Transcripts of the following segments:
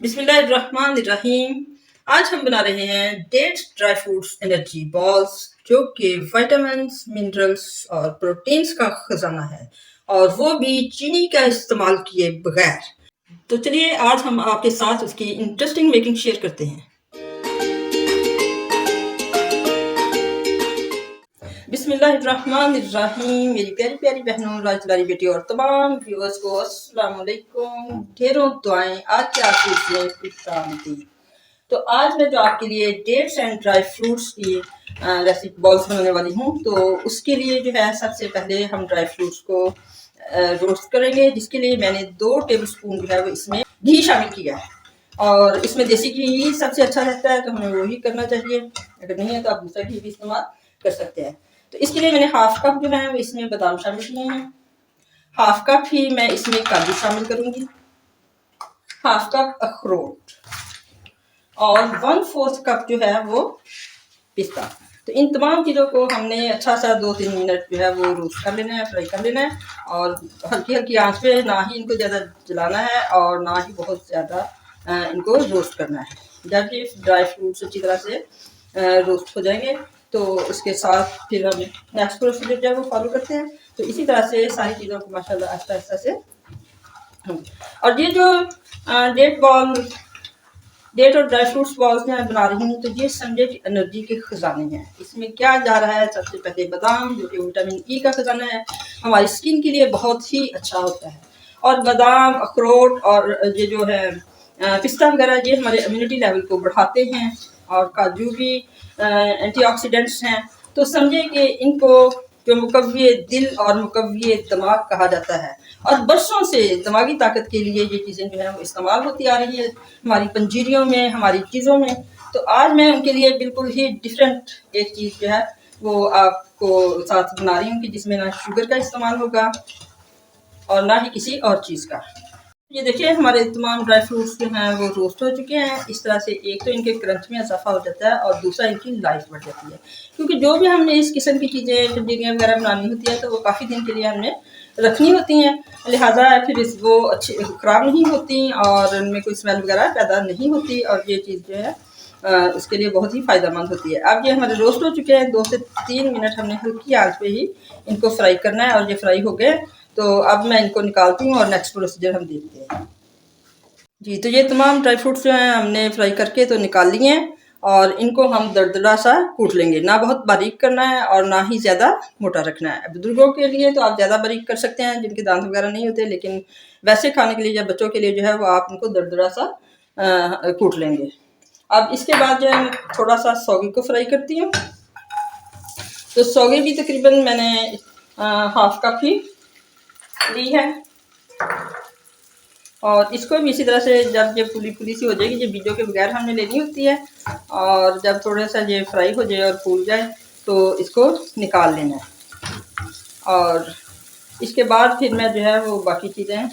बिस्मिल्लाहिर्रहमानिर्रहीम। आज हम बना रहे हैं dates dry fruits energy balls, जो कि विटामिन्स, मिनरल्स और प्रोटीन्स का खजाना है, और वो भी चीनी का इस्तेमाल किए बगैर। तो चलिए आज हम आपके साथ उसकी इंटरेस्टिंग मेकिंग शेयर करते हैं। बिस्मिल्लाहिर्रहमानिर्रहीम। मेरी प्यारी प्यारी बहनों, राजलारी बेटी और तमाम व्यूअर्स को अस्सलाम वालेकुम। ढेरों दुआएं आज के आपके इसमें खुशामदी। तो आज मैं जो आपके लिए डेट्स एंड ड्राई फ्रूट्स की रेसिपी बॉल्स बनाने वाली हूँ। तो उसके लिए जो है सबसे पहले हम ड्राई फ्रूट्स को रोस्ट करेंगे, जिसके लिए मैंने 2 टेबलस्पून जो है वो इसमें घी शामिल किया है। और इसमें देसी घी ही सबसे अच्छा रहता है, तो हमें वही करना चाहिए। अगर नहीं है तो आप दूसरा घी भी इस्तेमाल कर सकते हैं। तो इसके लिए मैंने हाफ कप जो है वो इसमें बादाम शामिल किए हैं, हाफ कप ही मैं इसमें काजू शामिल करूंगी, हाफ कप अखरोट और 1/4 कप जो है वो पिस्ता। तो इन तमाम चीज़ों को हमने अच्छा सा 2-3 मिनट जो है वो रोस्ट कर लेना है, फ्राई कर लेना है। और हल्की हल्की आंच पे, ना ही इनको ज़्यादा जलाना है और ना ही बहुत ज़्यादा इनको रोस्ट करना है। जब ये ड्राई फ्रूट्स अच्छी तरह से रोस्ट हो जाएंगे तो उसके साथ फिर हम नेक्स्ट प्रोसीजर जो है वो फॉलो करते हैं। तो इसी तरह से सारी चीज़ों को माशाल्लाह आहिस्ता आहिस्ता से और ये जो डेट और ड्राई फ्रूट्स बॉल्स मैं बना रही हूँ, तो ये समझे कि एनर्जी के खजाने हैं। इसमें क्या जा रहा है? सबसे पहले बादाम, जो कि विटामिन ई का खजाना है, हमारी स्किन के लिए बहुत ही अच्छा होता है। और बादाम, अखरोट और ये जो है पिस्ता वगैरह, ये हमारे इम्यूनिटी लेवल को बढ़ाते हैं। और काजू भी एंटीऑक्सीडेंट्स हैं। तो समझे कि इनको जो मुकव्वी दिल और मुकव्वी दिमाग कहा जाता है, और बरसों से दिमागी ताकत के लिए ये चीज़ें जो है वो इस्तेमाल होती आ रही है हमारी पंजीरियों में, हमारी चीज़ों में। तो आज मैं उनके लिए बिल्कुल ही डिफरेंट एक चीज़ जो है वो आपको साथ बना रही हूँ, कि जिसमें ना शुगर का इस्तेमाल होगा और ना ही किसी और चीज़ का। ये देखिए हमारे तमाम ड्राई फ्रूट्स जो हैं वो रोस्ट हो चुके हैं। इस तरह से एक तो इनके क्रंच में इजाफा हो जाता है और दूसरा इनकी लाइफ बढ़ जाती है, क्योंकि जो भी हमने इस किस्म की चीज़ें पंजीरियाँ वगैरह बनानी होती है तो वो काफ़ी दिन के लिए हमने रखनी होती हैं। लिहाजा फिर वो अच्छी ख़राब नहीं होती और उनमें कोई स्मेल वगैरह पैदा नहीं होती, और ये चीज़ जो है इसके लिए बहुत ही फ़ायदेमंद होती है। अब ये हमारे रोस्ट हो चुके हैं। 2 से 3 मिनट हमने हल्की आंच पे ही इनको फ्राई करना है, और ये फ्राई हो गए। तो अब मैं इनको निकालती हूँ और नेक्स्ट प्रोसीजर हम देखते हैं। जी, तो ये तमाम ड्राई फ्रूट्स जो हैं हमने फ्राई करके तो निकाल लिए हैं, और इनको हम दरदरा सा कूट लेंगे। ना बहुत बारीक करना है और ना ही ज़्यादा मोटा रखना है। बुजुर्गों के लिए तो आप ज़्यादा बारीक कर सकते हैं, जिनके दांत वगैरह नहीं होते, लेकिन वैसे खाने के लिए या बच्चों के लिए जो है वो आप इनको दरदरा सा कूट लेंगे। अब इसके बाद जो है थोड़ा सा सौगी को फ्राई करती हूँ। तो सौगी भी तकरीबन मैंने हाफ कप ही ली है, और इसको भी इसी तरह से जब ये पुली पुली सी हो जाएगी, ये बीजों के बगैर हमने लेनी होती है। और जब थोड़ा सा ये फ्राई हो जाए और फूल जाए तो इसको निकाल लेना है। और इसके बाद फिर मैं जो है वो बाकी चीज़ें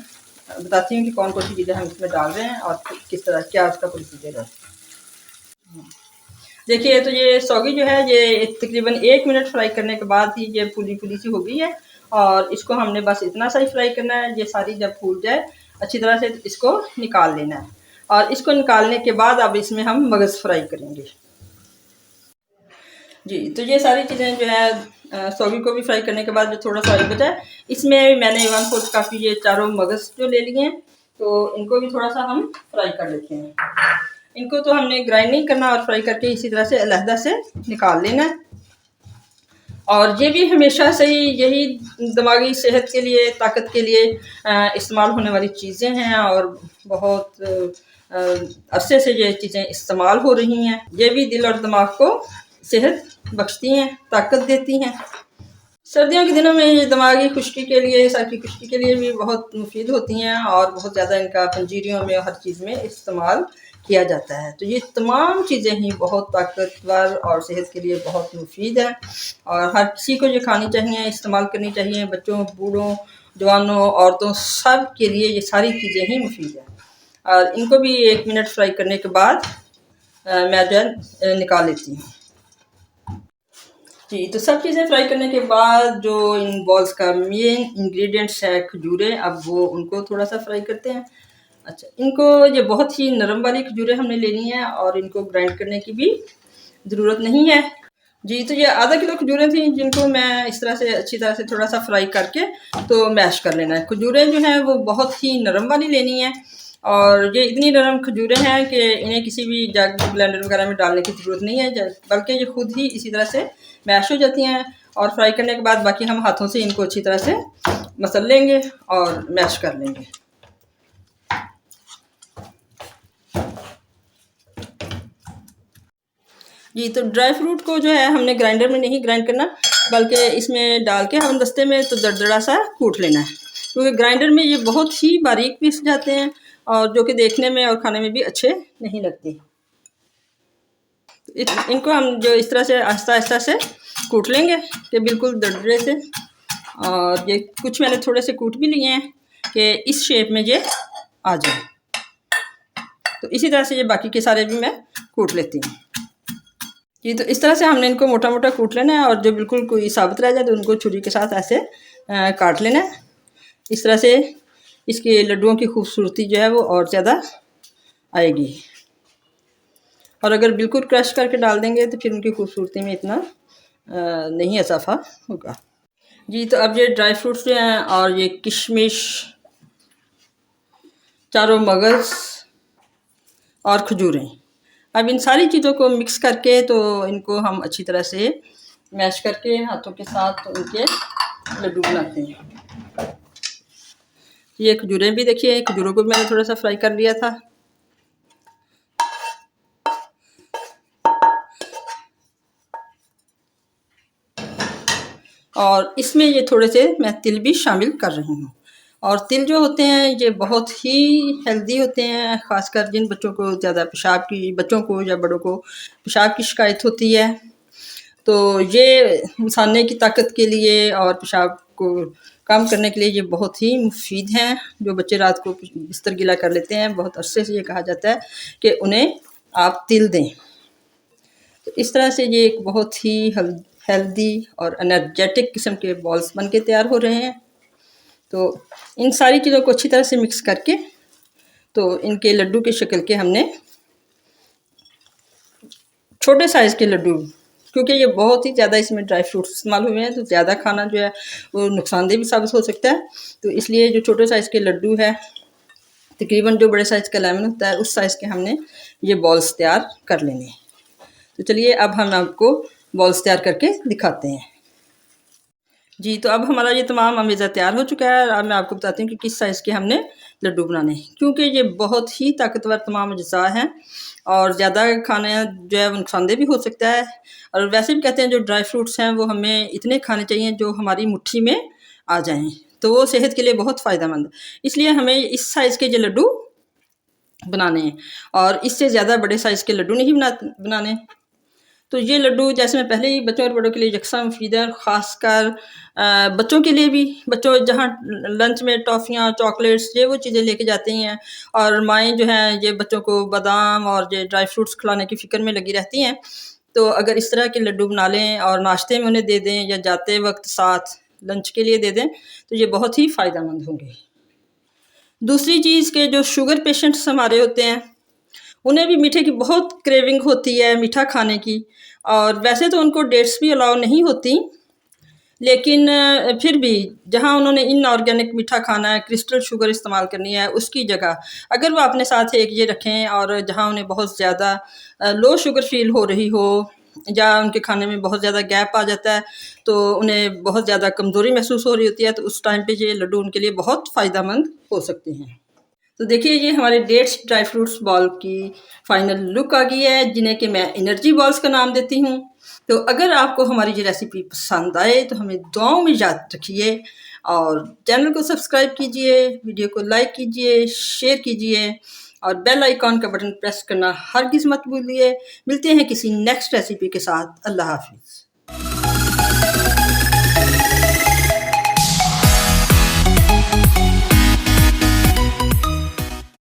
बताती हूँ कि कौन कौन सी चीज़ें हम इसमें डाल रहे हैं और किस तरह क्या उसका प्रोसीजर है। देखिए, तो ये सौगी जो है ये तकरीबन 1 मिनट फ्राई करने के बाद ही ये फूली फूली सी हो गई है, और इसको हमने बस इतना सा ही फ्राई करना है। ये सारी जब फूल जाए अच्छी तरह से इसको निकाल लेना है, और इसको निकालने के बाद अब इसमें हम मगज़ फ्राई करेंगे। जी, तो ये सारी चीज़ें जो है सौगी को भी फ्राई करने के बाद जो थोड़ा सा ऑयल बचा है, इसमें मैंने 1/4 कप ये चारों मगज़ जो ले लिए हैं, तो इनको भी थोड़ा सा हम फ्राई कर लेते हैं। इनको तो हमने ग्राइंड नहीं करना, और फ्राई करके इसी तरह से अलहदा से निकाल लेना है। और ये भी हमेशा से ही यही दिमागी सेहत के लिए, ताकत के लिए इस्तेमाल होने वाली चीज़ें हैं, और बहुत अरसे से ये चीज़ें इस्तेमाल हो रही हैं। ये भी दिल और दिमाग को सेहत बख्शती हैं, ताकत देती हैं। सर्दियों के दिनों में ये दिमागी खुश्की के लिए, सर की खुश्की के लिए भी बहुत मुफीद होती हैं, और बहुत ज़्यादा इनका पंजीरियों में हर चीज़ में इस्तेमाल किया जाता है। तो ये तमाम चीज़ें ही बहुत ताकतवर और सेहत के लिए बहुत मुफीद हैं, और हर किसी को ये खानी चाहिए, इस्तेमाल करनी चाहिए। बच्चों, बूढ़ों, जवानों, औरतों, सब के लिए ये सारी चीज़ें ही मुफीद हैं। और इनको भी 1 मिनट फ्राई करने के बाद मैं जो है निकाल लेती हूँ। जी, तो सब चीज़ें फ्राई करने के बाद जो इन बॉल्स का मेन इंग्रेडिएंट्स है खजूरें, अब वो उनको थोड़ा सा फ्राई करते हैं। अच्छा, इनको ये बहुत ही नरम वाली खजूरें हमने लेनी है और इनको ग्राइंड करने की भी ज़रूरत नहीं है। जी, तो ये आधा किलो खजूरें थी जिनको मैं इस तरह से अच्छी तरह से थोड़ा-सा फ्राई करके तो मैश कर लेना है। खजूरें जो हैं वो बहुत ही नरम वाली लेनी है और ये इतनी नरम खजूरें हैं कि इन्हें किसी भी जग, ब्लेंडर वगैरह में डालने की ज़रूरत नहीं है, बल्कि ये खुद ही इसी तरह से मैश हो जाती हैं और फ्राई करने के बाद बाकी हम हाथों से इनको अच्छी तरह से मसल लेंगे और मैश कर लेंगे। जी, तो ड्राई फ्रूट को जो है हमने ग्राइंडर में नहीं ग्राइंड करना, बल्कि इसमें डाल के हम दस्ते में तो दरदरा सा कूट लेना है, क्योंकि ग्राइंडर में ये बहुत ही बारीक पीस जाते हैं और जो कि देखने में और खाने में भी अच्छे नहीं लगते। इनको हम जो इस तरह से आहिस्ता आहिस्ता से कूट लेंगे कि बिल्कुल दरदरे से, और ये कुछ मैंने थोड़े से कूट भी लिए हैं कि इस शेप में ये आ जाए। तो इसी तरह से ये बाकी के सारे भी मैं कूट लेती हूँ। जी, तो इस तरह से हमने इनको मोटा मोटा कूट लेना है और जो बिल्कुल कोई साबुत रह जाए तो उनको छुरी के साथ ऐसे काट लेना है। इस तरह से इसके लड्डुओं की खूबसूरती जो है वो और ज़्यादा आएगी, और अगर बिल्कुल क्रश करके डाल देंगे तो फिर उनकी खूबसूरती में इतना नहीं इजाफा होगा। जी, तो अब ये ड्राई फ्रूट्स जो हैं और ये किशमिश, चारों मगज़ और खजूरें, अब इन सारी चीज़ों को मिक्स करके तो इनको हम अच्छी तरह से मैश करके हाथों के साथ तो उनके लड्डू बनाते हैं। ये खजूरें भी देखिए, खजूरों को भी मैंने थोड़ा सा फ्राई कर लिया था। और इसमें ये थोड़े से मैं तिल भी शामिल कर रही हूँ, और तिल जो होते हैं ये बहुत ही हेल्दी होते हैं, ख़ासकर जिन बच्चों को ज़्यादा पेशाब की, बच्चों को या बड़ों को पेशाब की शिकायत होती है, तो ये इंसाने की ताकत के लिए और पेशाब को कम करने के लिए ये बहुत ही मुफीद हैं। जो बच्चे रात को बिस्तर गीला कर लेते हैं, बहुत अरसे से ये कहा जाता है कि उन्हें आप तिल दें। तो इस तरह से ये एक बहुत ही हेल्दी और एनर्जेटिक किस्म के बॉल्स बन के तैयार हो रहे हैं। तो इन सारी चीज़ों को अच्छी तरह से मिक्स करके तो इनके लड्डू की शक्ल के हमने छोटे साइज़ के लड्डू, क्योंकि ये बहुत ही ज़्यादा इसमें ड्राई फ्रूट्स इस्तेमाल हुए हैं तो ज़्यादा खाना जो है वो नुकसानदेह भी साबित हो सकता है। तो इसलिए जो छोटे साइज़ के लड्डू है, तकरीबन जो बड़े साइज़ का लेमन होता है उस साइज़ के हमने ये बॉल्स तैयार कर लेने हैं। तो चलिए अब हम आपको बॉल्स तैयार करके दिखाते हैं। जी, तो अब हमारा ये तमाम अमेज़ा तैयार हो चुका है। अब मैं आपको बताती हूँ कि किस साइज़ के हमने लड्डू बनाने हैं, क्योंकि ये बहुत ही ताकतवर तमाम अज्जा हैं और ज़्यादा खाना जो है वो नुकसानदेह भी हो सकता है। और वैसे भी कहते हैं जो ड्राई फ्रूट्स हैं वो हमें इतने खाने चाहिए जो हमारी मुट्ठी में आ जाएँ, तो वो सेहत के लिए बहुत फ़ायदेमंद है। इसलिए हमें इस साइज़ के जो लड्डू बनाने हैं और इससे ज़्यादा बड़े साइज़ के लड्डू नहीं बनाने। तो ये लड्डू जैसे मैं पहले ही बच्चों और बड़ों के लिए यकसा मुफीद है, ख़ासकर बच्चों के लिए भी। बच्चों जहाँ लंच में टॉफ़ियाँ, चॉकलेट्स ये वो चीज़ें लेके जाती हैं, और माएँ जो हैं ये बच्चों को बादाम और ये ड्राई फ्रूट्स खिलाने की फ़िक्र में लगी रहती हैं। तो अगर इस तरह के लड्डू बना लें और नाश्ते में उन्हें दे दें या जाते वक्त साथ लंच के लिए दे दें तो ये बहुत ही फ़ायदेमंद होंगे। दूसरी चीज़ के जो शुगर पेशेंट्स हमारे होते हैं उन्हें भी मीठे की बहुत क्रेविंग होती है, मीठा खाने की, और वैसे तो उनको डेट्स भी अलाउ नहीं होती, लेकिन फिर भी जहाँ उन्होंने इनऑर्गेनिक मीठा खाना है, क्रिस्टल शुगर इस्तेमाल करनी है, उसकी जगह अगर वो अपने साथ एक ये रखें, और जहाँ उन्हें बहुत ज़्यादा लो शुगर फ़ील हो रही हो या उनके खाने में बहुत ज़्यादा गैप आ जाता है, तो उन्हें बहुत ज़्यादा कमज़ोरी महसूस हो रही होती है, तो उस टाइम पे ये लड्डू उनके लिए बहुत फ़ायदेमंद हो सकते हैं। तो देखिए ये हमारे डेट्स ड्राई फ्रूट्स बॉल की फाइनल लुक आ गई है, जिन्हें कि मैं एनर्जी बॉल्स का नाम देती हूँ। तो अगर आपको हमारी ये रेसिपी पसंद आए तो हमें दुआओं में याद रखिए, और चैनल को सब्सक्राइब कीजिए, वीडियो को लाइक कीजिए, शेयर कीजिए, और बेल आइकॉन का बटन प्रेस करना हरगिज़ मत भूलिए। मिलते हैं किसी नेक्स्ट रेसिपी के साथ। अल्लाह हाफिज़।